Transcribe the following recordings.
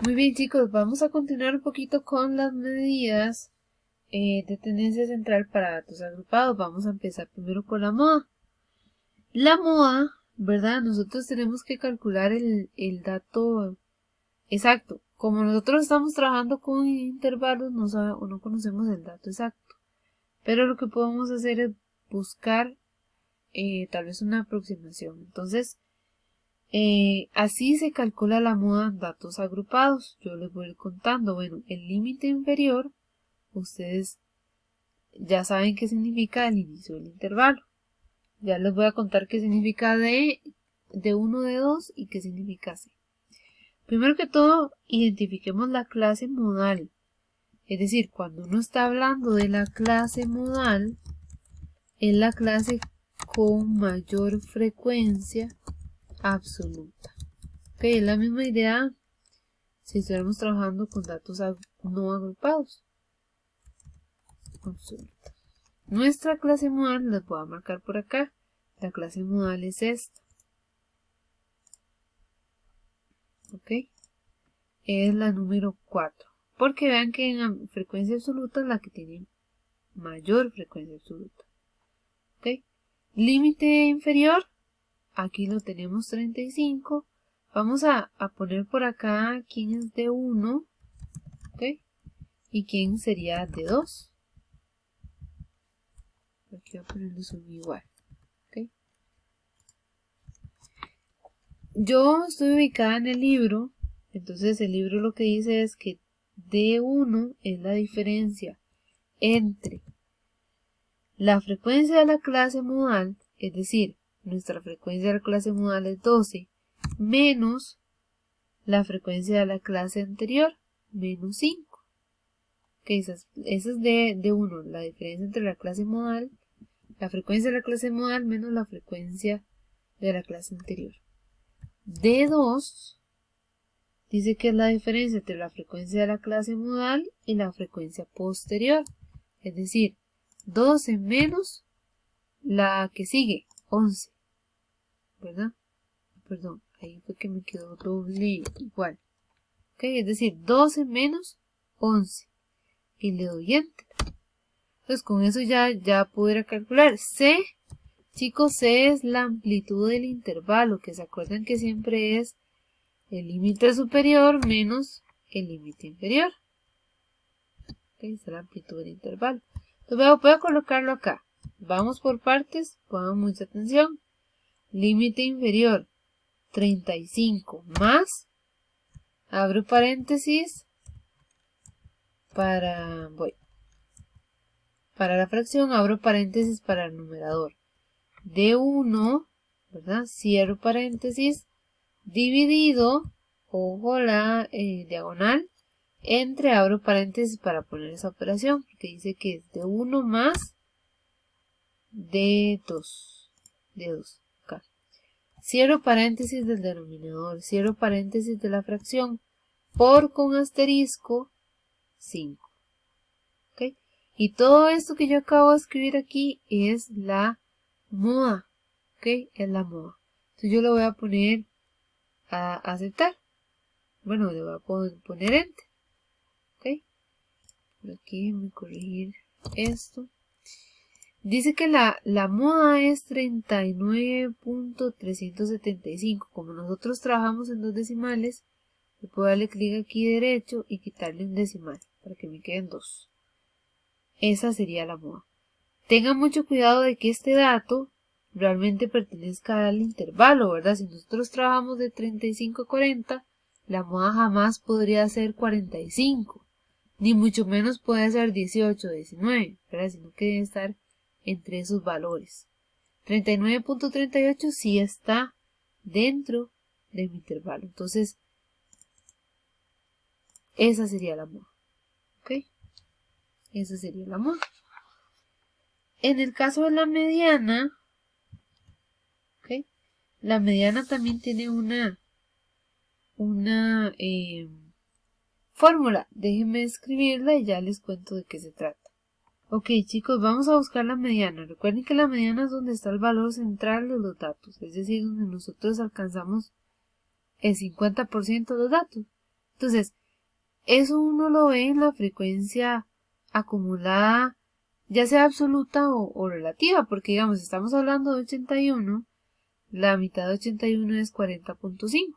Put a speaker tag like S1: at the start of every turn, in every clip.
S1: Muy bien, chicos, vamos a continuar un poquito con las medidas de tendencia central para datos agrupados. Vamos a empezar primero con la moda. La moda, ¿verdad? Nosotros tenemos que calcular el dato exacto. Como nosotros estamos trabajando con intervalos, no conocemos el dato exacto. Pero lo que podemos hacer es buscar tal vez una aproximación. Entonces, así se calcula la moda en datos agrupados. Yo les voy a ir contando. Bueno, el límite inferior, ustedes ya saben qué significa el inicio del intervalo. Ya les voy a contar qué significa D de 1, de 2 y qué significa C. Primero que todo, identifiquemos la clase modal. Es decir, cuando uno está hablando de la clase modal, es la clase con mayor frecuencia absoluta. Ok, es la misma idea si estuviéramos trabajando con datos no agrupados. Absoluta. Nuestra clase modal, las voy a marcar por acá. La clase modal es esta. Ok, es la número 4. Porque vean que en frecuencia absoluta es la que tiene mayor frecuencia absoluta. Ok, límite inferior, aquí lo tenemos 35. Vamos a poner por acá quién es de 1, ¿ok? Y quién sería de 2. Aquí voy a ponerlos igual, ¿ok? Yo estoy ubicada en el libro, entonces el libro lo que dice es que D1 es la diferencia entre la frecuencia de la clase modal, es decir, nuestra frecuencia de la clase modal es 12, menos la frecuencia de la clase anterior, menos 5. Que esa es de 1, la diferencia entre la clase modal, la frecuencia de la clase modal menos la frecuencia de la clase anterior. D2 dice que es la diferencia entre la frecuencia de la clase modal y la frecuencia posterior. Es decir, 12 menos la que sigue, 11. ¿Verdad? Perdón, ahí fue que me quedó doble igual. ¿Ok? Es decir, 12 menos 11. Y le doy Enter. Entonces con eso ya pudiera calcular. C, chicos, C es la amplitud del intervalo, que se acuerdan que siempre es el límite superior menos el límite inferior. Okay, esa es la amplitud del intervalo. Entonces voy a colocarlo acá. Vamos por partes, pongan mucha atención. Límite inferior 35 más, abro paréntesis, para la fracción, abro paréntesis para el numerador. D1, ¿verdad? Cierro paréntesis, dividido, ojo la diagonal, entre, abro paréntesis para poner esa operación, porque dice que es D1 más D2. Acá. Cierro paréntesis del denominador, cierro paréntesis de la fracción, por con asterisco 5. ¿Ok? Y todo esto que yo acabo de escribir aquí es la moda. ¿Ok? Es la moda. Entonces yo lo voy a poner a aceptar. Bueno, le voy a poner Enter. ¿Ok? Por aquí voy a corregir esto. Dice que la moda es 39.375. Como nosotros trabajamos en 2 decimales, yo puedo darle clic aquí derecho y quitarle un decimal para que me queden 2. Esa sería la moda. Tengan mucho cuidado de que este dato realmente pertenezca al intervalo, ¿verdad? Si nosotros trabajamos de 35 a 40, la moda jamás podría ser 45, ni mucho menos puede ser 18 o 19, ¿verdad? Sino que debe estar entre esos valores. 39.38 sí está dentro de mi intervalo. Entonces, esa sería la moda. ¿Ok? Esa sería la moda. En el caso de la mediana, ¿ok? La mediana también tiene una fórmula. Déjenme escribirla y ya les cuento de qué se trata. Ok, chicos, vamos a buscar la mediana. Recuerden que la mediana es donde está el valor central de los datos, es decir, donde nosotros alcanzamos el 50% de los datos. Entonces, eso uno lo ve en la frecuencia acumulada, ya sea absoluta o relativa, porque digamos, estamos hablando de 81, la mitad de 81 es 40.5.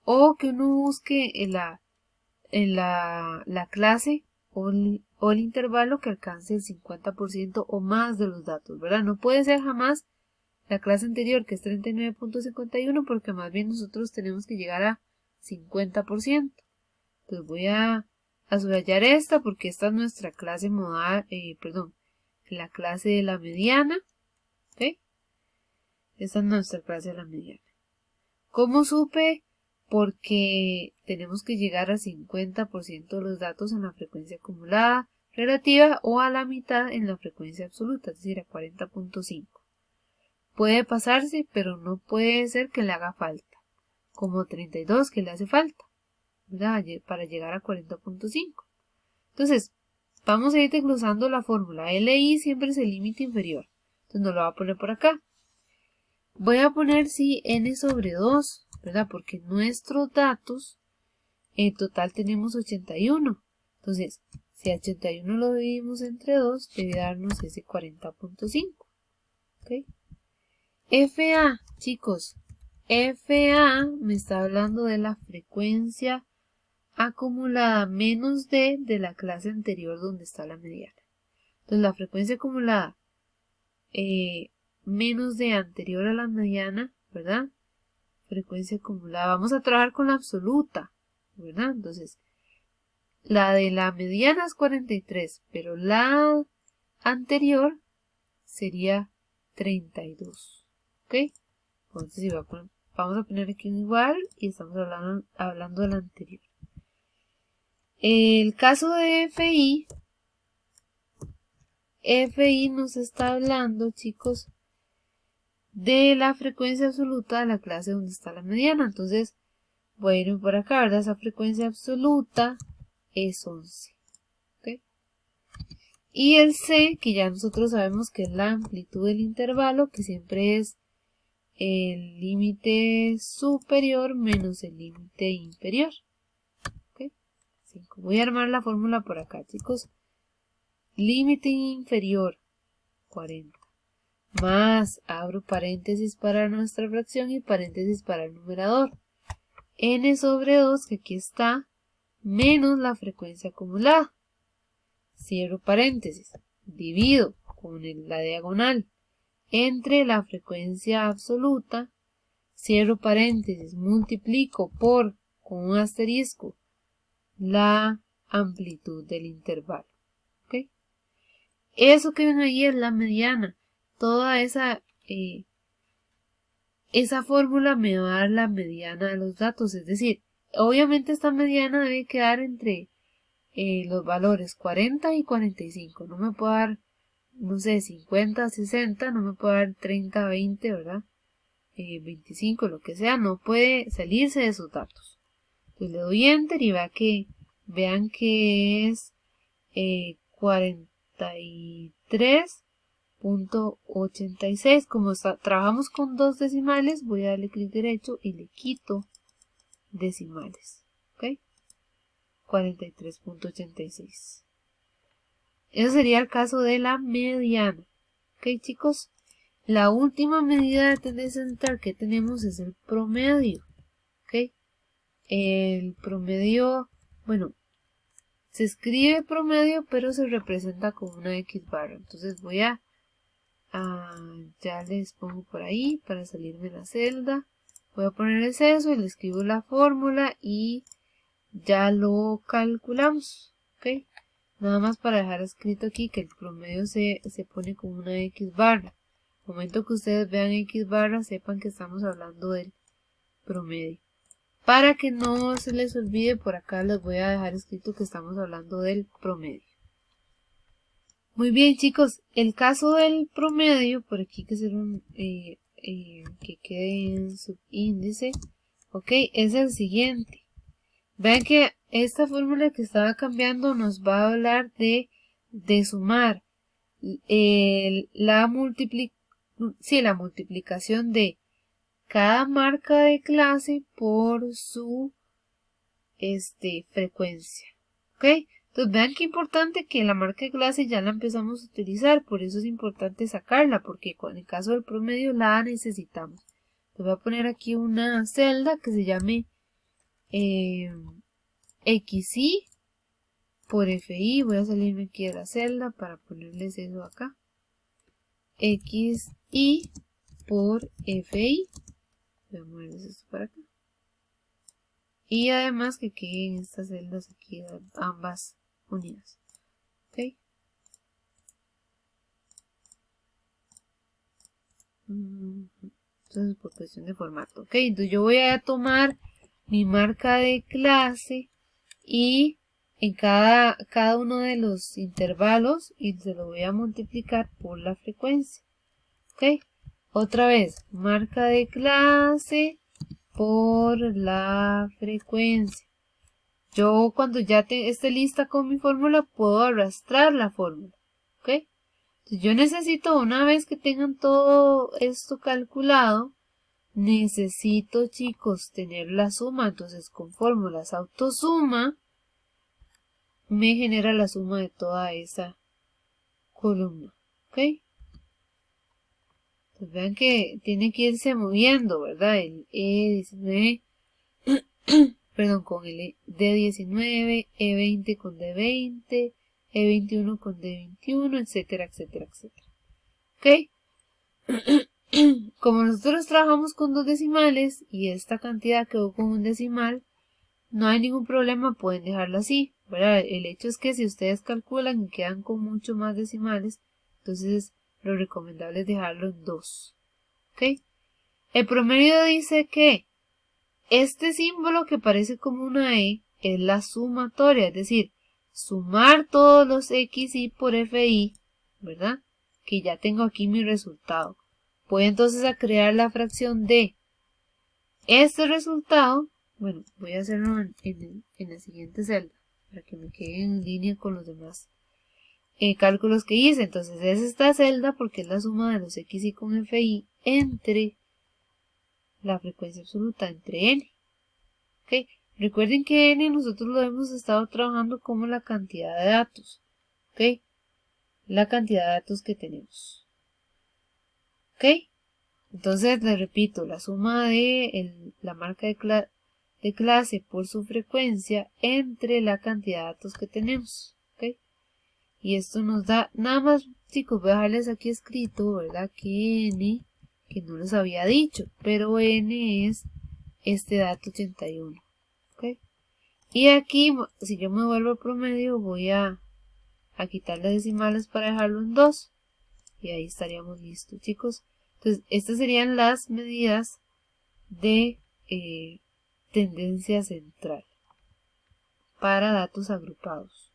S1: O que uno busque la clase o el intervalo que alcance el 50% o más de los datos, ¿verdad? No puede ser jamás la clase anterior, que es 39.51, porque más bien nosotros tenemos que llegar a 50%. Entonces voy a subrayar esta porque esta es nuestra clase modal, la clase de la mediana. ¿Ok? Esta es nuestra clase de la mediana. ¿Cómo supe? Porque tenemos que llegar al 50% de los datos en la frecuencia acumulada relativa o a la mitad en la frecuencia absoluta, es decir, a 40.5. Puede pasarse, pero no puede ser que le haga falta, como 32 que le hace falta, ¿verdad? Para llegar a 40.5. Entonces, vamos a ir desglosando la fórmula. LI siempre es el límite inferior. Entonces, nos lo voy a poner por acá. Voy a poner sí n sobre 2, ¿verdad? Porque nuestros datos, en total tenemos 81. Entonces, si 81 lo dividimos entre 2, debe darnos ese 40.5. ¿Ok? FA, chicos, FA me está hablando de la frecuencia acumulada menos D de la clase anterior donde está la mediana. Entonces, la frecuencia acumulada menos D anterior a la mediana, ¿verdad? Frecuencia acumulada. Vamos a trabajar con la absoluta, ¿verdad? Entonces, la de la mediana es 43, pero la anterior sería 32. ¿Ok? Entonces, vamos a poner aquí un igual y estamos hablando de la anterior. El caso de FI nos está hablando, chicos, de la frecuencia absoluta de la clase donde está la mediana. Entonces, voy a irme por acá, ¿verdad? Esa frecuencia absoluta es 11. ¿Ok? Y el C, que ya nosotros sabemos que es la amplitud del intervalo, que siempre es el límite superior menos el límite inferior. ¿Ok? 5. Voy a armar la fórmula por acá, chicos. Límite inferior, 40. Más, abro paréntesis para nuestra fracción y paréntesis para el numerador. N sobre 2, que aquí está, menos la frecuencia acumulada. Cierro paréntesis. Divido con la diagonal entre la frecuencia absoluta. Cierro paréntesis. Multiplico por, con un asterisco, la amplitud del intervalo. ¿Ok? Eso que ven ahí es la mediana. Toda esa fórmula me va a dar la mediana de los datos. Es decir, obviamente esta mediana debe quedar entre los valores 40 y 45. No me puedo dar, no sé, 50, 60, no me puedo dar 30, 20, ¿verdad? 25, lo que sea, no puede salirse de esos datos. Entonces le doy Enter y vean que es 43.86. Como trabajamos con dos decimales, voy a darle clic derecho y le quito decimales. ¿Ok? 43.86. Eso sería el caso de la mediana. ¿Ok, chicos? La última medida de tendencia central que tenemos es el promedio. ¿Ok? El promedio, bueno, se escribe promedio, pero se representa con una X barra. Entonces voy ya les pongo por ahí para salirme la celda. Voy a poner el exceso y le escribo la fórmula y ya lo calculamos. ¿Ok? Nada más para dejar escrito aquí que el promedio se pone con una X barra. Al momento que ustedes vean X barra, sepan que estamos hablando del promedio. Para que no se les olvide, por acá les voy a dejar escrito que estamos hablando del promedio. Muy bien, chicos, el caso del promedio, por aquí que hacer que quede en subíndice, ok, es el siguiente. Vean que esta fórmula que estaba cambiando nos va a hablar de sumar la multiplicación de cada marca de clase por su frecuencia. ¿Ok? Entonces vean qué importante que la marca de clase ya la empezamos a utilizar. Por eso es importante sacarla, porque en el caso del promedio la necesitamos. Entonces voy a poner aquí una celda que se llame XI por FI. Voy a salirme aquí de la celda para ponerles eso acá. XI por FI. Voy a moverles esto para acá. Y además que queden estas celdas aquí ambas unidas. ¿Ok? Entonces por cuestión de formato. ¿Ok? Entonces yo voy a tomar mi marca de clase y en cada uno de los intervalos y se lo voy a multiplicar por la frecuencia. ¿Ok? Otra vez, marca de clase por la frecuencia. Yo cuando ya esté lista con mi fórmula puedo arrastrar la fórmula. ¿Ok? Entonces yo necesito, una vez que tengan todo esto calculado, necesito, chicos, tener la suma. Entonces con fórmulas autosuma me genera la suma de toda esa columna. ¿Ok? Entonces vean que tiene que irse moviendo, ¿verdad? El E19, perdón, con el D19, E20 con D20, E21 con D21, etcétera, etcétera, etcétera. ¿Ok? Como nosotros trabajamos con dos decimales y esta cantidad quedó con un decimal, no hay ningún problema, pueden dejarlo así, ¿verdad? El hecho es que si ustedes calculan y quedan con mucho más decimales, entonces lo recomendable es dejarlo en 2. ¿Ok? El promedio dice que este símbolo que parece como una E es la sumatoria, es decir, sumar todos los XI por FI, ¿verdad? Que ya tengo aquí mi resultado. Voy entonces a crear la fracción de este resultado. Bueno, voy a hacerlo en la siguiente celda para que me quede en línea con los demás cálculos que hice. Entonces es esta celda porque es la suma de los XI con FI entre la frecuencia absoluta, entre N. ¿Ok? Recuerden que N nosotros lo hemos estado trabajando como la cantidad de datos. ¿Ok? La cantidad de datos que tenemos. ¿Ok? Entonces, les repito, la suma de la marca de clase por su frecuencia entre la cantidad de datos que tenemos. ¿Ok? Y esto nos da, nada más, chicos, voy a dejarles aquí escrito, ¿verdad? Que N, que no les había dicho, pero N es este dato 81. ¿Ok? Y aquí, si yo me vuelvo al promedio, voy a quitar las decimales para dejarlo en 2. Y ahí estaríamos listos, chicos. Entonces, estas serían las medidas de tendencia central para datos agrupados.